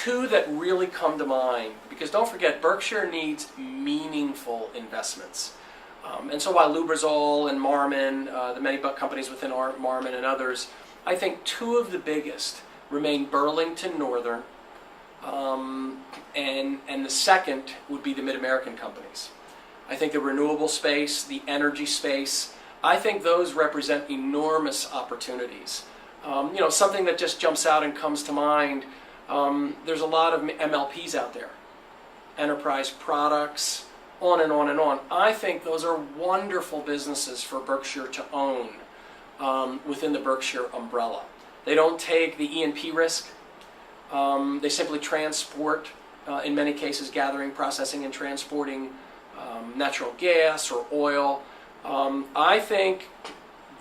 two that really come to mind, because don't forget, Berkshire needs meaningful investments. And so while Lubrizol and Marmon, the many companies within Marmon and others, I think two of the biggest remain Burlington Northern, and the second would be the Mid-American companies. I think the renewable space, the energy space, I think those represent enormous opportunities. Something that just jumps out and comes to mind, there's a lot of MLPs out there, enterprise products, on and on and on. I think those are wonderful businesses for Berkshire to own within the Berkshire umbrella. They don't take the E&P risk. They simply transport, in many cases, gathering, processing, and transporting natural gas or oil. I think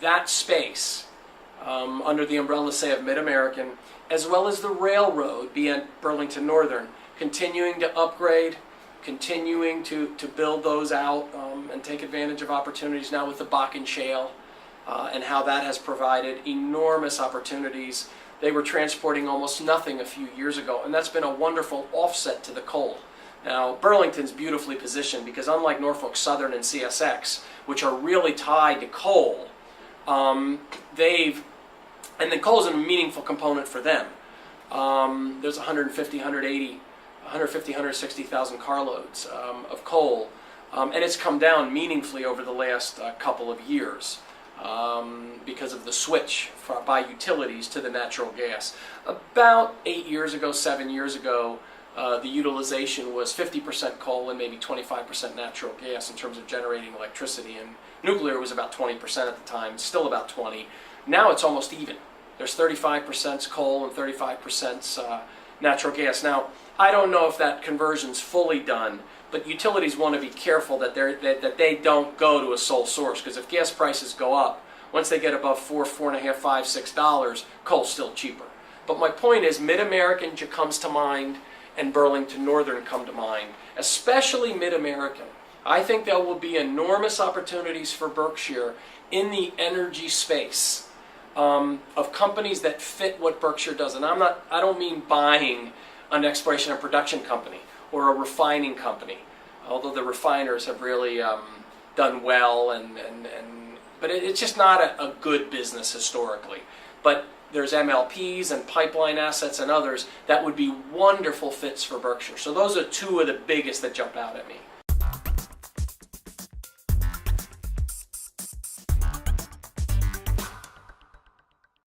that space, under the umbrella, say, of Mid-American, as well as the railroad, be it Burlington Northern, continuing to upgrade, continuing to build those out and take advantage of opportunities now with the Bakken Shale and how that has provided enormous opportunities. They were transporting almost nothing a few years ago, and that's been a wonderful offset to the coal. Now, Burlington's beautifully positioned because unlike Norfolk Southern and CSX, which are really tied to coal, and then coal is a meaningful component for them. There's 160,000 carloads of coal, and it's come down meaningfully over the last couple of years because of the switch by utilities to the natural gas. About 7 years ago, the utilization was 50% coal and maybe 25% natural gas in terms of generating electricity, and nuclear was about 20% at the time, still about 20. Now it's almost even. There's 35% coal and 35% natural gas. Now, I don't know if that conversion's fully done, but utilities want to be careful that they don't go to a sole source, because if gas prices go up, once they get above $4, $4.50, $5, $6, coal's still cheaper. But my point is, Mid-American comes to mind, and Burlington Northern come to mind, especially Mid-American. I think there will be enormous opportunities for Berkshire in the energy space of companies that fit what Berkshire does. And I don't mean buying an exploration and production company or a refining company, although the refiners have really done well, but it's just not a good business historically. But there's MLPs and pipeline assets and others that would be wonderful fits for Berkshire. So those are two of the biggest that jump out at me.